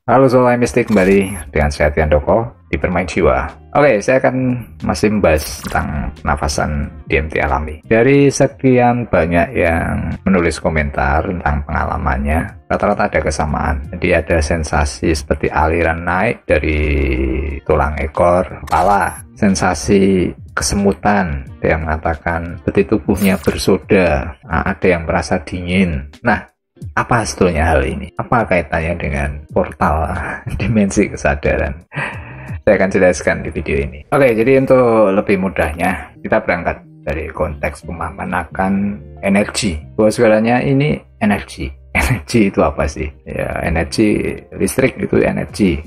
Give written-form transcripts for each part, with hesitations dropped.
Halo Soal Mistik, kembali dengan saya Tian Doko di Permain Jiwa. Oke, saya akan masih membahas tentang pernafasan DMT alami. Dari sekian banyak yang menulis komentar tentang pengalamannya, rata-rata ada kesamaan. Jadi ada sensasi seperti aliran naik dari tulang ekor, kepala, sensasi kesemutan, ada yang mengatakan seperti tubuhnya bersoda, ada yang merasa dingin. Nah, apa sebetulnya hal ini? Apa kaitannya dengan portal dimensi kesadaran? Saya akan jelaskan di video ini. Oke, jadi untuk lebih mudahnya, kita berangkat dari konteks pemahaman akan energi. Bahwa segalanya ini energi. Energi itu apa sih? Ya, energi listrik itu energi.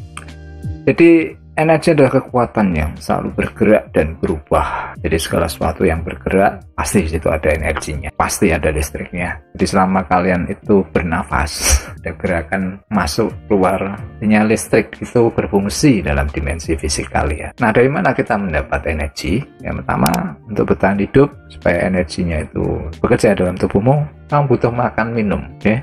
Jadi energi adalah kekuatan yang selalu bergerak dan berubah. Jadi segala sesuatu yang bergerak, pasti di situ ada energinya, pasti ada listriknya. Jadi selama kalian itu bernafas, ada gerakan masuk keluar, sinyal listrik itu berfungsi dalam dimensi fisik kalian. Nah, dari mana kita mendapat energi? Yang pertama, untuk bertahan hidup, supaya energinya itu bekerja dalam tubuhmu, kamu butuh makan, minum, oke?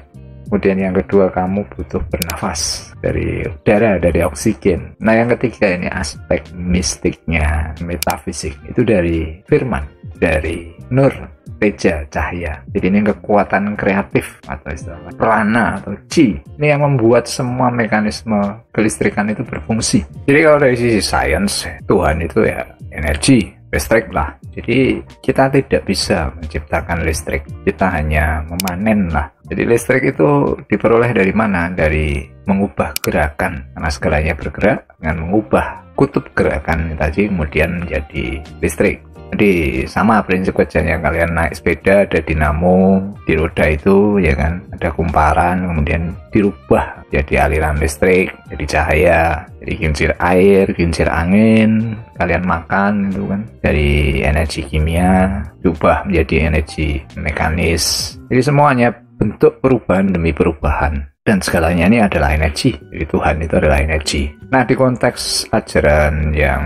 Kemudian yang kedua, kamu butuh bernafas dari udara, dari oksigen. Nah, yang ketiga ini aspek mistiknya, metafisik. Itu dari firman, dari nur, teja, cahaya. Jadi ini kekuatan kreatif atau istilah prana atau chi. Ini yang membuat semua mekanisme kelistrikan itu berfungsi. Jadi kalau dari sisi sains, Tuhan itu ya energi, listrik lah. Jadi kita tidak bisa menciptakan listrik, kita hanya memanen lah. Jadi listrik itu diperoleh dari mana? Dari mengubah gerakan, karena segalanya bergerak dengan mengubah kutub gerakan tadi kemudian menjadi listrik. Jadi sama prinsip kerjanya, kalian naik sepeda ada dinamo di roda itu ya kan, ada kumparan kemudian dirubah jadi aliran listrik, jadi cahaya, jadi kincir air, kincir angin, kalian makan itu kan dari energi kimia diubah menjadi energi mekanis. Jadi semuanya bentuk perubahan demi perubahan, dan segalanya ini adalah energi. Jadi Tuhan itu adalah energi. Nah, di konteks ajaran yang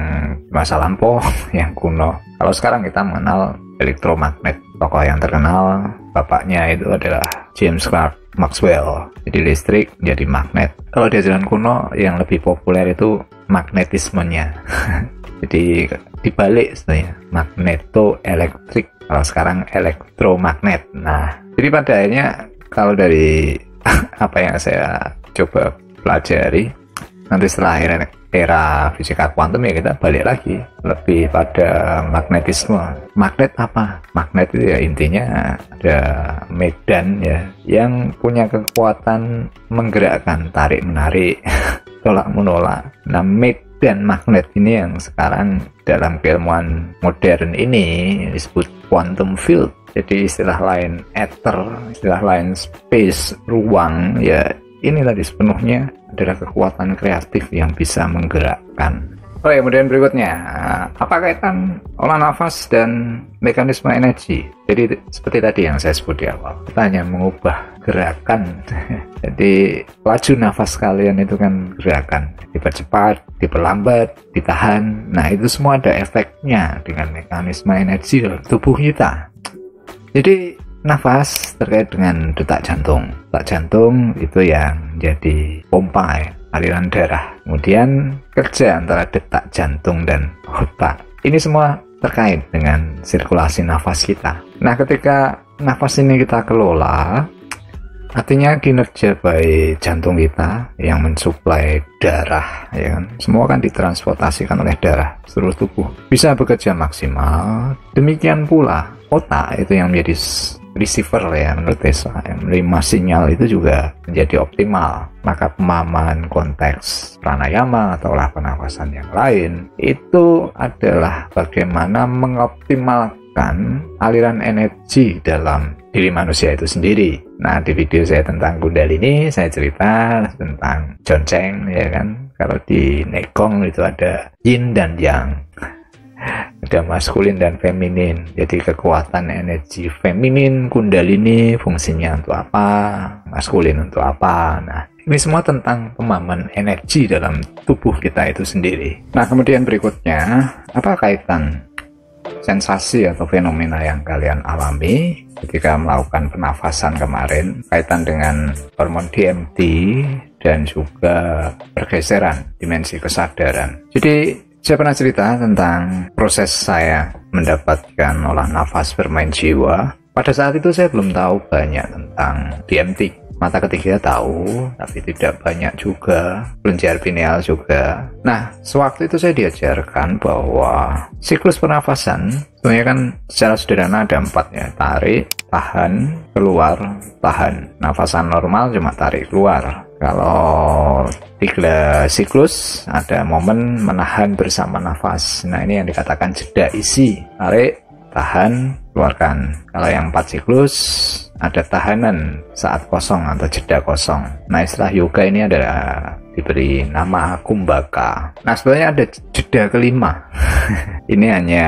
masa lampau, yang kuno, kalau sekarang kita mengenal elektromagnet. Tokoh yang terkenal, bapaknya itu adalah James Clerk Maxwell. Jadi listrik menjadi magnet. Kalau di ajaran kuno yang lebih populer itu magnetismenya. Jadi dibalik sebenarnya, magnetoelektrik. Kalau sekarang elektromagnet. Nah, jadi pada akhirnya kalau dari apa yang saya coba pelajari, nanti setelah era fisika kuantum ya kita balik lagi lebih pada magnetisme. Magnet apa? Magnet itu ya intinya ada medan ya yang punya kekuatan menggerakkan, tarik menarik, tolak menolak. Nah, medan magnet ini yang sekarang dalam keilmuan modern ini disebut quantum field. Jadi istilah lain ether, istilah lain space, ruang, ya ini tadi sepenuhnya adalah kekuatan kreatif yang bisa menggerakkan. Oke, kemudian berikutnya, apa kaitan olah nafas dan mekanisme energi? Jadi seperti tadi yang saya sebut di awal, kita hanya mengubah gerakan. Jadi laju nafas kalian itu kan gerakan, dipercepat, diperlambat, ditahan. Nah, itu semua ada efeknya dengan mekanisme energi dalam tubuh kita. Jadi nafas terkait dengan detak jantung. Detak jantung itu yang jadi pompa ya, aliran darah. Kemudian kerja antara detak jantung dan otak. Ini semua terkait dengan sirkulasi nafas kita. Nah, ketika nafas ini kita kelola, artinya kinerja baik jantung kita yang mensuplai darah, ya kan? Semua kan ditransportasikan oleh darah seluruh tubuh. Bisa bekerja maksimal. Demikian pula otak itu yang menjadi receiver ya menurut Tesla, yang menerima sinyal itu juga menjadi optimal. Maka pemahaman konteks pranayama atau olah pernafasan yang lain itu adalah bagaimana mengoptimalkan aliran energi dalam diri manusia itu sendiri. Nah, di video saya tentang Kundalini saya cerita tentang Jonceng ya kan. Kalau di Negong itu ada yin dan yang, ada maskulin dan feminin. Jadi kekuatan energi feminin Kundalini fungsinya untuk apa, maskulin untuk apa. Nah, ini semua tentang pemahaman energi dalam tubuh kita itu sendiri. Nah, kemudian berikutnya, apa kaitan sensasi atau fenomena yang kalian alami ketika melakukan pernafasan kemarin kaitan dengan hormon DMT dan juga pergeseran dimensi kesadaran. Jadi saya pernah cerita tentang proses saya mendapatkan olah nafas bermain jiwa. Pada saat itu saya belum tahu banyak tentang DMT. Mata ketiga tahu, tapi tidak banyak juga. Kelenjar pineal juga. Nah, sewaktu itu saya diajarkan bahwa siklus pernafasan sebenarnya kan secara sederhana ada 4 ya. Tarik, tahan, keluar, tahan. Nafasan normal cuma tarik keluar. Kalau 3 siklus ada momen menahan bersama nafas. Nah, ini yang dikatakan jeda isi. Tarik, tahan, keluarkan. Kalau yang 4 siklus ada tahanan saat kosong atau jeda kosong. Nah, istilah yoga ini adalah diberi nama kumbhaka. Nah, sebenarnya ada jeda kelima. Ini hanya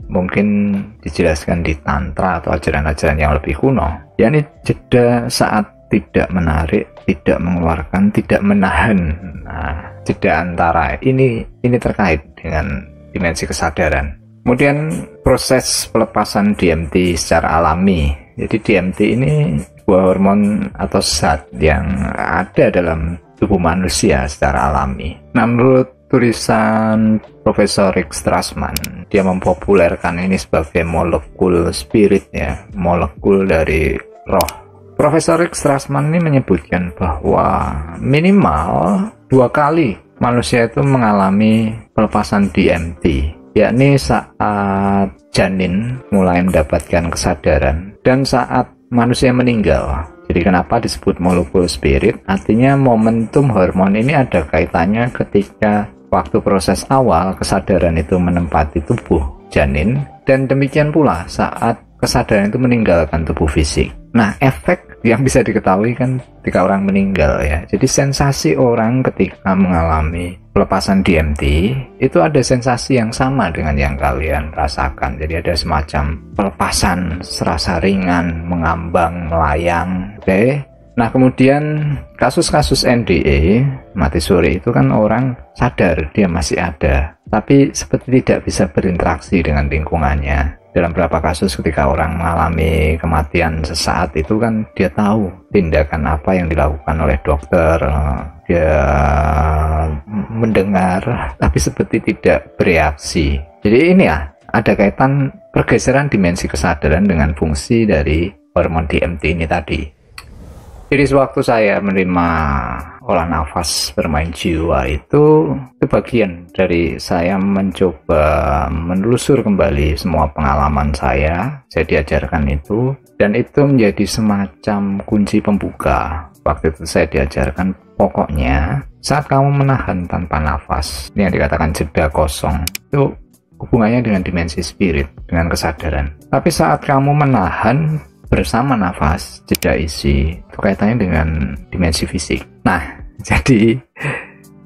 mungkin dijelaskan di tantra atau ajaran-ajaran yang lebih kuno. Yakni jeda saat tidak menarik, tidak mengeluarkan, tidak menahan. Nah, jeda antara ini terkait dengan dimensi kesadaran. Kemudian proses pelepasan DMT secara alami. Jadi DMT ini sebuah hormon atau zat yang ada dalam tubuh manusia secara alami. Nah, menurut tulisan Profesor Rick Strassman, dia mempopulerkan ini sebagai molekul spirit ya, molekul dari roh. Profesor Rick Strassman ini menyebutkan bahwa minimal 2 kali manusia itu mengalami pelepasan DMT, yakni saat janin mulai mendapatkan kesadaran dan saat manusia meninggal. Jadi kenapa disebut molekul spirit? Artinya momentum hormon ini ada kaitannya ketika waktu proses awal kesadaran itu menempati tubuh janin, dan demikian pula saat kesadaran itu meninggalkan tubuh fisik. Nah, efek yang bisa diketahui kan ketika orang meninggal ya. Jadi sensasi orang ketika mengalami pelepasan DMT itu ada sensasi yang sama dengan yang kalian rasakan. Jadi ada semacam pelepasan serasa ringan, mengambang, melayang. Oke. Nah, kemudian kasus-kasus NDE, mati suri, itu kan orang sadar dia masih ada, tapi seperti tidak bisa berinteraksi dengan lingkungannya. Dalam beberapa kasus ketika orang mengalami kematian sesaat itu kan dia tahu tindakan apa yang dilakukan oleh dokter, dia mendengar tapi seperti tidak bereaksi. Jadi ini ya, ada kaitan pergeseran dimensi kesadaran dengan fungsi dari hormon DMT ini tadi. Jadi sewaktu saya menerima olah nafas bermain jiwa itu bagian dari saya mencoba menelusur kembali semua pengalaman saya diajarkan itu, dan itu menjadi semacam kunci pembuka. Waktu itu saya diajarkan pokoknya saat kamu menahan tanpa nafas, ini yang dikatakan jeda kosong, itu hubungannya dengan dimensi spirit, dengan kesadaran. Tapi saat kamu menahan bersama nafas, jeda isi, itu kaitannya dengan dimensi fisik. Nah, jadi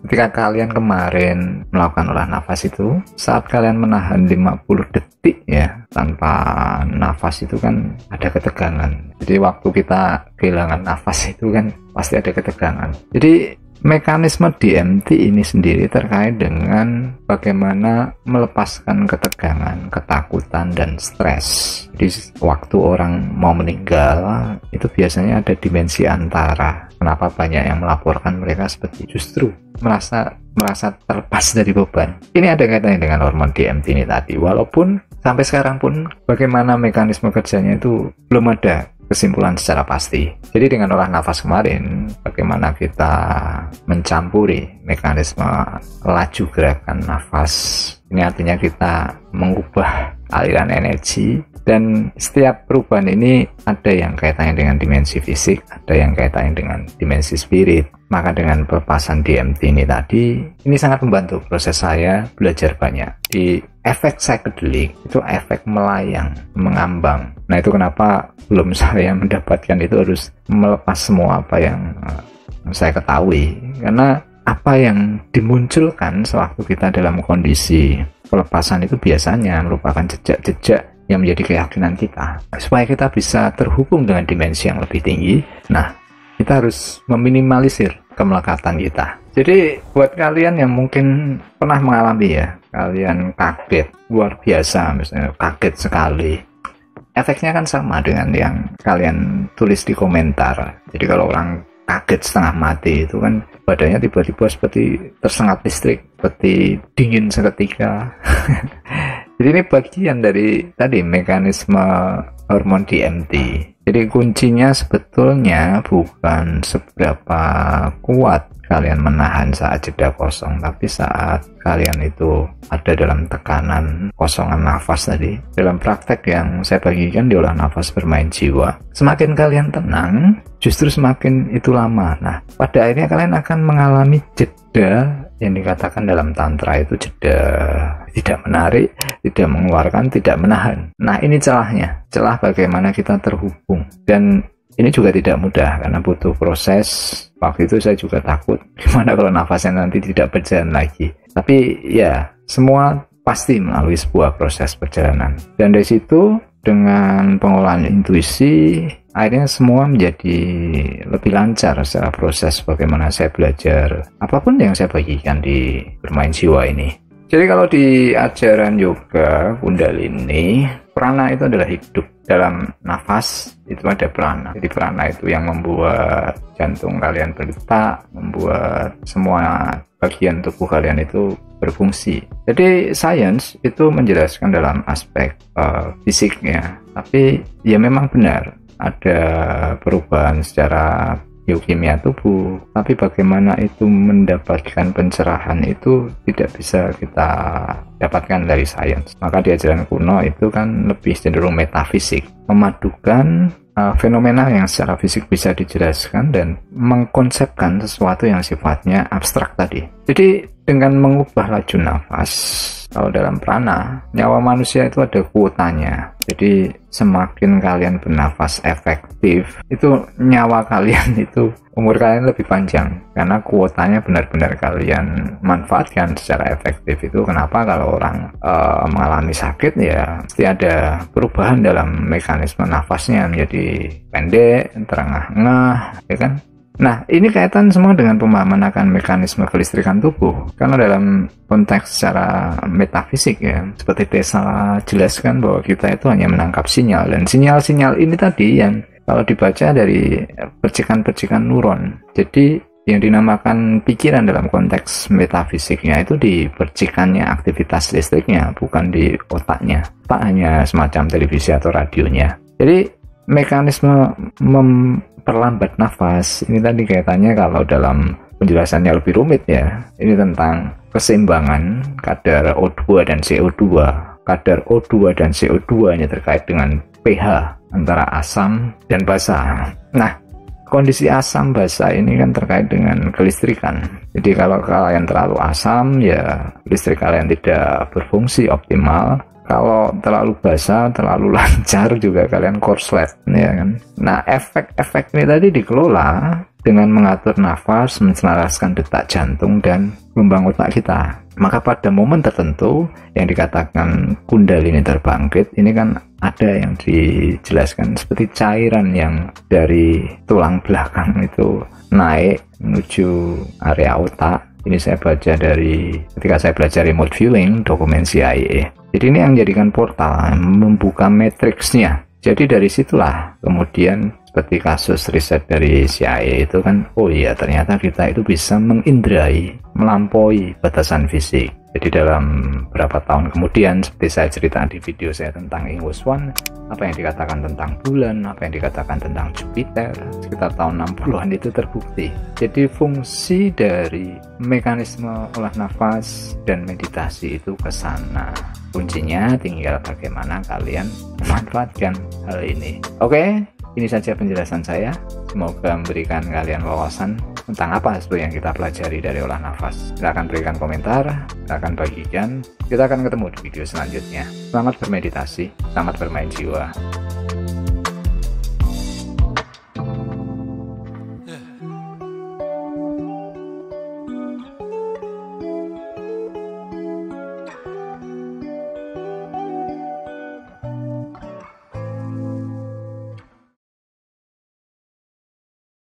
ketika kalian kemarin melakukan olah nafas itu, saat kalian menahan 50 detik ya tanpa nafas itu kan ada ketegangan. Jadi waktu kita kehilangan nafas itu kan pasti ada ketegangan. Jadi mekanisme DMT ini sendiri terkait dengan bagaimana melepaskan ketegangan, ketakutan, dan stres. Jadi waktu orang mau meninggal itu biasanya ada dimensi antara. Kenapa banyak yang melaporkan mereka seperti justru merasa terlepas dari beban. Ini ada kaitannya dengan hormon DMT ini tadi. Walaupun sampai sekarang pun bagaimana mekanisme kerjanya itu belum ada kesimpulan secara pasti. Jadi dengan olah nafas kemarin, bagaimana kita mencampuri mekanisme laju gerakan nafas. Ini artinya kita mengubah aliran energi, dan setiap perubahan ini ada yang kaitannya dengan dimensi fisik, ada yang kaitannya dengan dimensi spirit. Maka dengan pelepasan DMT ini tadi, ini sangat membantu proses saya belajar banyak. Di efek psychedelic itu efek melayang, mengambang. Nah, itu kenapa belum saya mendapatkan itu harus melepas semua apa yang saya ketahui. Karena apa yang dimunculkan sewaktu kita dalam kondisi pelepasan itu biasanya merupakan jejak-jejak yang menjadi keyakinan kita. Supaya kita bisa terhubung dengan dimensi yang lebih tinggi, nah, kita harus meminimalisir kemelekatan kita. Jadi buat kalian yang mungkin pernah mengalami ya, kalian kaget luar biasa, misalnya kaget sekali, efeknya kan sama dengan yang kalian tulis di komentar. Jadi kalau orang kaget setengah mati, itu kan badannya tiba-tiba seperti tersengat listrik, seperti dingin seketika. Jadi ini bagian dari tadi mekanisme hormon DMT. Jadi kuncinya sebetulnya bukan seberapa kuat kalian menahan saat jeda kosong, tapi saat kalian itu ada dalam tekanan kosongan nafas tadi. Dalam praktek yang saya bagikan di olah nafas bermain jiwa, semakin kalian tenang, justru semakin itu lama. Nah, pada akhirnya kalian akan mengalami jeda yang dikatakan dalam tantra itu jeda tidak menarik, tidak mengeluarkan, tidak menahan. Nah, ini celahnya, celah bagaimana kita terhubung. Dan ini juga tidak mudah karena butuh proses. Waktu itu saya juga takut gimana kalau nafasnya nanti tidak berjalan lagi. Tapi ya, semua pasti melalui sebuah proses perjalanan. Dan dari situ dengan pengolahan intuisi, akhirnya semua menjadi lebih lancar secara proses bagaimana saya belajar apapun yang saya bagikan di bermain jiwa ini. Jadi kalau di ajaran yoga Kundalini, prana itu adalah hidup. Dalam nafas itu ada prana. Jadi prana itu yang membuat jantung kalian berdetak, membuat semua bagian tubuh kalian itu berfungsi. Jadi sains itu menjelaskan dalam aspek fisiknya, tapi ya memang benar ada perubahan secara biokimia tubuh, tapi bagaimana itu mendapatkan pencerahan itu tidak bisa kita dapatkan dari sains. Maka di ajaran kuno itu kan lebih cenderung metafisik, memadukan fenomena yang secara fisik bisa dijelaskan dan mengkonsepkan sesuatu yang sifatnya abstrak tadi. Jadi dengan mengubah laju nafas, kalau dalam prana, nyawa manusia itu ada kuotanya. Jadi semakin kalian bernafas efektif, itu nyawa kalian itu, umur kalian lebih panjang. Karena kuotanya benar-benar kalian manfaatkan secara efektif. Itu kenapa kalau orang mengalami sakit, ya pasti ada perubahan dalam mekanisme nafasnya menjadi pendek, terengah-engah, ya kan? Nah, ini kaitan semua dengan pemahaman akan mekanisme kelistrikan tubuh. Karena dalam konteks secara metafisik ya, seperti Tesla jelaskan bahwa kita itu hanya menangkap sinyal. Dan sinyal-sinyal ini tadi yang kalau dibaca dari percikan-percikan neuron. Jadi yang dinamakan pikiran dalam konteks metafisiknya itu di percikannya aktivitas listriknya, bukan di otaknya. Otak hanya semacam televisi atau radionya. Jadi mekanisme memperlambat nafas ini tadi kaitannya, kalau dalam penjelasannya lebih rumit ya, ini tentang keseimbangan kadar O2 dan CO2. Kadar O2 dan CO2 ini terkait dengan pH antara asam dan basa. Nah, kondisi asam basa ini kan terkait dengan kelistrikan. Jadi kalau kalian terlalu asam, ya listrik kalian tidak berfungsi optimal. Kalau terlalu basah, terlalu lancar juga kalian korslet, ya kan. Nah, efek-efek ini tadi dikelola dengan mengatur nafas, menselaraskan detak jantung dan gelombang otak kita. Maka pada momen tertentu yang dikatakan kundalini terbangkit, ini kan ada yang dijelaskan seperti cairan yang dari tulang belakang itu naik menuju area otak. Ini saya baca dari ketika saya belajar remote viewing dokumen CIA. Jadi ini yang menjadikan portal, membuka matriksnya. Jadi dari situlah kemudian seperti kasus riset dari CIA itu kan, oh iya ternyata kita itu bisa mengindrai, melampaui batasan fisik. Jadi dalam beberapa tahun kemudian, seperti saya cerita di video saya tentang Ingwus One, apa yang dikatakan tentang bulan, apa yang dikatakan tentang Jupiter, sekitar tahun 60-an itu terbukti. Jadi fungsi dari mekanisme olah nafas dan meditasi itu ke sana. Kuncinya tinggal bagaimana kalian memanfaatkan hal ini. Oke, ini saja penjelasan saya. Semoga memberikan kalian wawasan tentang apa sebenarnya yang kita pelajari dari olah nafas. Silahkan berikan komentar, silahkan bagikan. Kita akan ketemu di video selanjutnya. Selamat bermeditasi, selamat bermain jiwa.